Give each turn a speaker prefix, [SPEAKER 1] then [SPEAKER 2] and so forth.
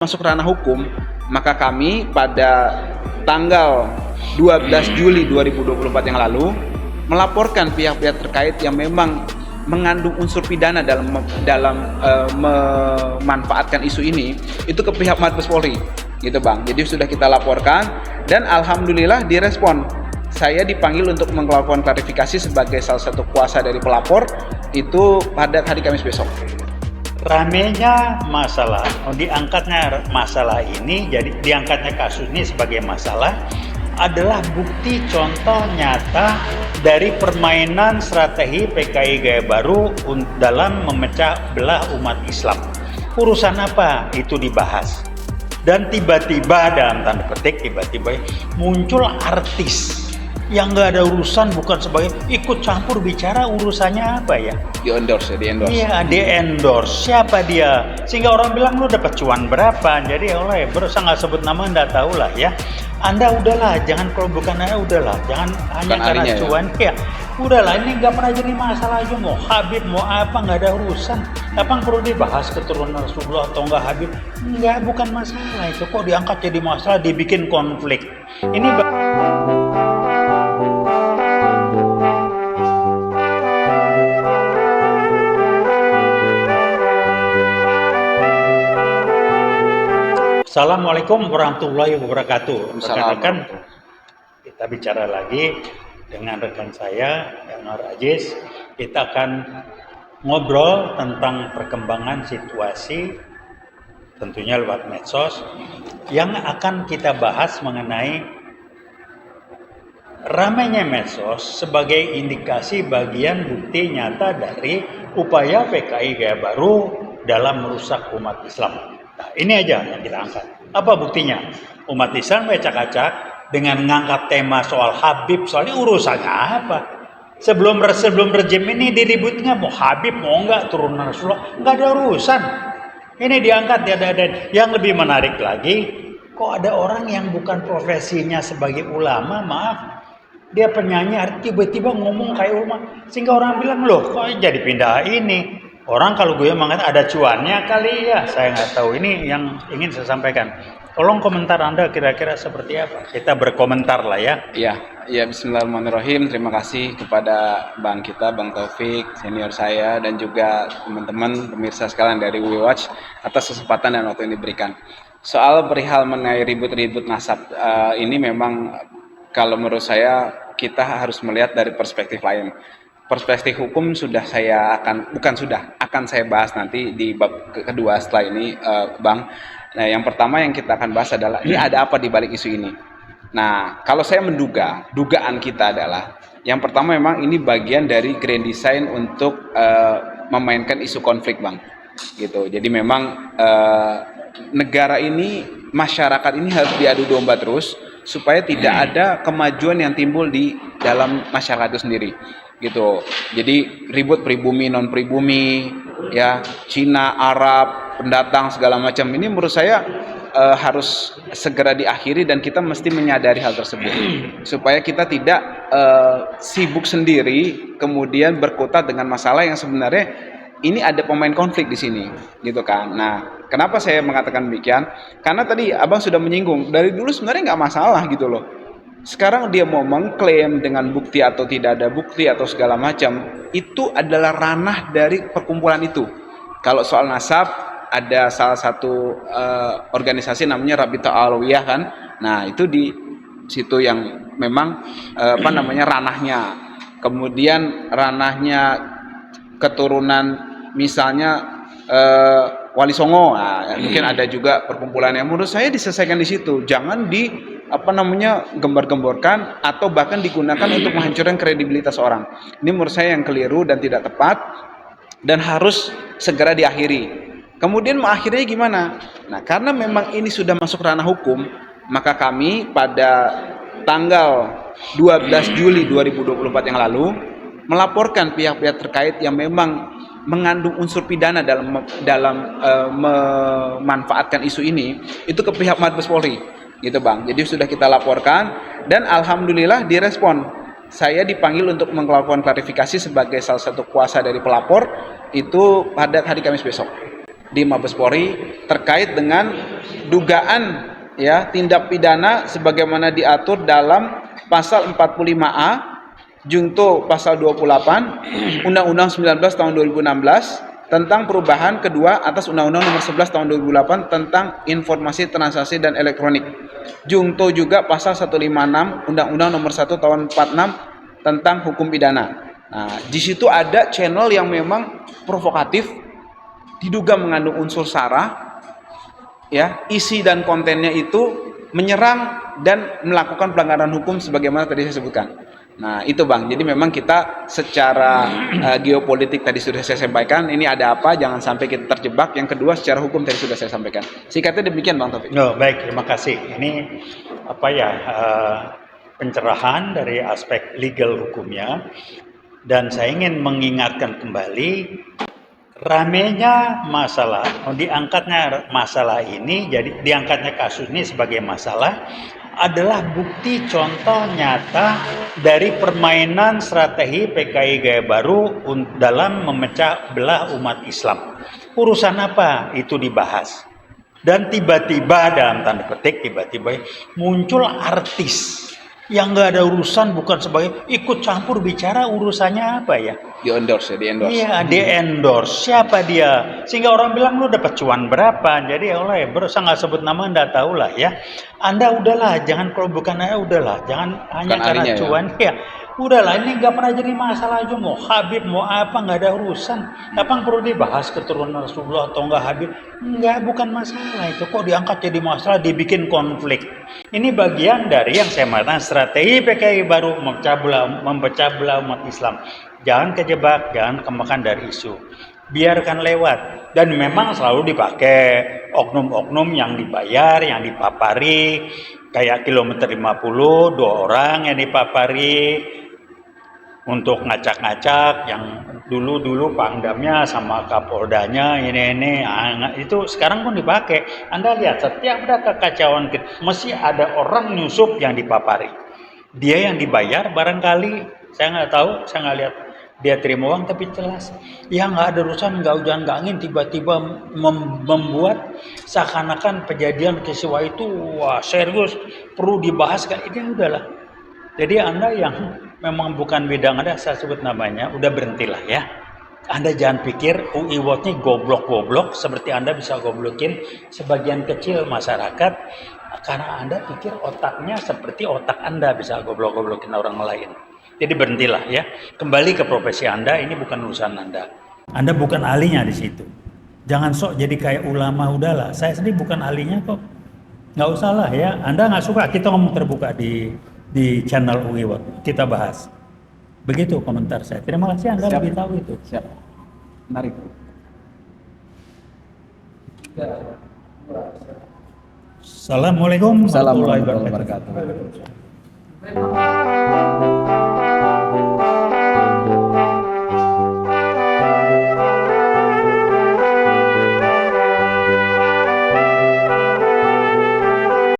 [SPEAKER 1] masuk ranah hukum, maka kami pada tanggal 12 Juli 2024 yang lalu melaporkan pihak-pihak terkait yang memang mengandung unsur pidana dalam memanfaatkan isu ini itu ke pihak Mabes Polri, gitu Bang. Jadi sudah kita laporkan dan alhamdulillah direspon. Saya dipanggil untuk melakukan klarifikasi sebagai salah satu kuasa dari pelapor itu pada hari Kamis besok.
[SPEAKER 2] Ramenya masalah, diangkatnya masalah ini, jadi diangkatnya kasus ini sebagai masalah adalah bukti contoh nyata dari permainan strategi PKI Gaya Baru dalam memecah belah umat Islam. Urusan apa itu dibahas, dan tiba-tiba dalam tanda petik tiba-tiba muncul artis yang nggak ada urusan, bukan sebagai ikut campur bicara, urusannya apa ya?
[SPEAKER 1] Di endorse.
[SPEAKER 2] Iya, di endorse. Siapa dia? Sehingga orang bilang lu dapat cuan berapa? Jadi oleh berusaha nggak sebut nama, Anda tahu lah ya. Anda udahlah, jangan, kalau bukan Anda udahlah, jangan hanya karena cuan ya. Udahlah, ini nggak pernah jadi masalah aja. Mau Habib, mau apa, nggak ada urusan. Apa perlu dibahas keturunan Rasulullah atau nggak Habib? Nggak, bukan masalah itu. Kok diangkat jadi masalah, dibikin konflik. Ini Assalamualaikum warahmatullahi wabarakatuh. Rekan-rekan, kita bicara lagi dengan rekan saya, Nur Aziz. Kita akan ngobrol tentang perkembangan situasi, tentunya lewat medsos, yang akan kita bahas mengenai ramainya medsos sebagai indikasi bagian bukti nyata dari upaya PKI Gaya Baru dalam merusak umat Islam. Nah, ini aja yang kita angkat. Apa buktinya? Umat Islam acak-acak dengan mengangkat tema soal Habib, soalnya urusannya apa? Sebelum rejim ini diributnya mau Habib mau enggak, turunan Rasulullah, enggak ada urusan. Ini diangkat, ada. Yang lebih menarik lagi, kok ada orang yang bukan profesinya sebagai ulama, maaf, dia penyanyi, tiba-tiba ngomong kayak ulama, sehingga orang bilang, loh kok jadi pindah ini? Orang kalau gue mengatakan ada cuannya kali ya, saya nggak tahu. Ini yang ingin saya sampaikan. Tolong komentar Anda kira-kira seperti apa? Kita berkomentar lah ya.
[SPEAKER 1] Ya, bismillahirrahmanirrahim. Terima kasih kepada Bang kita, Bang Taufik, senior saya, dan juga teman-teman pemirsa sekalian dari WeWatch atas kesempatan dan waktu yang diberikan. Soal perihal mengenai ribut-ribut nasab ini memang kalau menurut saya kita harus melihat dari perspektif lain. Perspektif hukum akan saya bahas nanti di bab kedua setelah ini, Bang. Nah, yang pertama yang kita akan bahas adalah ini ada apa di balik isu ini. Nah, kalau saya dugaan kita adalah yang pertama memang ini bagian dari grand design untuk memainkan isu konflik, Bang. Gitu. Jadi memang negara ini, masyarakat ini harus diadu domba terus supaya tidak ada kemajuan yang timbul di dalam masyarakat itu sendiri. Gitu. Jadi ribut pribumi non pribumi ya, Cina, Arab, pendatang segala macam ini menurut saya harus segera diakhiri dan kita mesti menyadari hal tersebut supaya kita tidak sibuk sendiri kemudian berkutat dengan masalah yang sebenarnya ini ada pemain konflik di sini, gitu kan. Nah, kenapa saya mengatakan demikian? Karena tadi Abang sudah menyinggung dari dulu sebenarnya nggak masalah gitu loh. Sekarang dia mau mengklaim dengan bukti atau tidak ada bukti atau segala macam, itu adalah ranah dari perkumpulan itu. Kalau soal nasab, ada salah satu organisasi namanya Rabita Alawiyah kan. Nah, itu di situ yang memang ranahnya. Kemudian ranahnya keturunan misalnya Wali Songo. Nah, mungkin ada juga perkumpulan yang menurut saya diselesaikan di situ. Jangan gembar-gemborkan atau bahkan digunakan untuk menghancurkan kredibilitas orang. Ini menurut saya yang keliru dan tidak tepat dan harus segera diakhiri. Kemudian mengakhirinya gimana? Nah, karena memang ini sudah masuk ranah hukum, maka kami pada tanggal 12 Juli 2024 yang lalu melaporkan pihak-pihak terkait yang memang mengandung unsur pidana dalam memanfaatkan isu ini itu ke pihak Mabes Polri. Gitu Bang. Jadi sudah kita laporkan dan alhamdulillah direspon. Saya dipanggil untuk melakukan klarifikasi sebagai salah satu kuasa dari pelapor itu pada hari Kamis besok. di Mabes Polri terkait dengan dugaan ya tindak pidana sebagaimana diatur dalam pasal 45A junto pasal 28 Undang-Undang 19 tahun 2016 tentang perubahan kedua atas Undang-Undang Nomor 11 tahun 2008 tentang informasi transaksi dan elektronik. Junto juga pasal 156 Undang-Undang Nomor 1 tahun 46 tentang hukum pidana. Nah, di situ ada channel yang memang provokatif, diduga mengandung unsur sara, ya, isi dan kontennya itu menyerang dan melakukan pelanggaran hukum sebagaimana tadi saya sebutkan. Nah, itu Bang. Jadi memang kita secara geopolitik tadi sudah saya sampaikan, ini ada apa, jangan sampai kita terjebak. Yang kedua, secara hukum tadi sudah saya sampaikan. Singkatnya demikian Bang Taufik.
[SPEAKER 2] Oh, baik, terima kasih. Ini apa ya, pencerahan dari aspek legal hukumnya, dan saya ingin mengingatkan kembali ramenya masalah, diangkatnya masalah ini, jadi diangkatnya kasus ini sebagai masalah adalah bukti contoh nyata dari permainan strategi PKI Gaya Baru dalam memecah belah umat Islam. Urusan apa itu dibahas, dan tiba-tiba dalam tanda petik tiba-tiba muncul artis yang nggak ada urusan, bukan sebagai ikut campur bicara, urusannya apa ya?
[SPEAKER 1] Di endorse ya, di endorse.
[SPEAKER 2] Iya, di endorse. Siapa dia? Sehingga orang bilang lu dapat cuan berapa? Jadi ya Allah ya, saya nggak sebut nama, Anda tahu lah ya. Anda udahlah, jangan, kalau bukan Anda udahlah, jangan hanya
[SPEAKER 1] Bukan
[SPEAKER 2] karena
[SPEAKER 1] ahlinya,
[SPEAKER 2] cuan ya. Udahlah, ini nggak pernah jadi masalah aja, mau Habib mau apa, nggak ada urusan. Apa perlu dibahas keturunan Rasulullah atau nggak Habib? Nggak, bukan masalah itu. Kok diangkat jadi masalah, dibikin konflik? Ini bagian dari yang saya mengatakan strategi PKI Baru memecah belah umat Islam. Jangan kejebak, jangan kemakan dari isu. Biarkan lewat. Dan memang selalu dipakai oknum-oknum yang dibayar, yang dipapari. Kayak kilometer 50, 2 orang yang dipapari untuk ngacak-ngacak, yang dulu pangdamnya sama kapoldanya ini itu sekarang pun dipakai. Anda lihat setiap ada kekacauan mesti ada orang nyusup yang dipapari. Dia yang dibayar barangkali, saya nggak tahu, saya nggak lihat dia terima uang, tapi jelas ya nggak ada urusan, nggak hujan nggak angin, tiba-tiba membuat seakan-akan kejadian peristiwa itu wah serius perlu dibahas kan. Ini udahlah. Jadi Anda yang memang bukan bidang Anda, saya sebut namanya, udah berhentilah ya. Anda jangan pikir UI Watch ini goblok-goblok seperti Anda bisa goblokin sebagian kecil masyarakat, karena Anda pikir otaknya seperti otak Anda bisa goblok-goblokin orang lain. Jadi berhentilah ya. Kembali ke profesi Anda, ini bukan urusan Anda. Anda bukan ahlinya di situ. Jangan sok jadi kayak ulama, udahlah. Saya sendiri bukan ahlinya kok. Nggak usah lah ya. Anda nggak suka, kita ngomong terbuka di channel UI Watch. Kita bahas. Begitu komentar saya. Terima kasih Anda lebih tahu itu.
[SPEAKER 1] Siap. Menarik.
[SPEAKER 2] Assalamualaikum warahmatullahi
[SPEAKER 1] Assalamualaikum warahmatullahi
[SPEAKER 2] wabarakatuh.
[SPEAKER 1] wabarakatuh.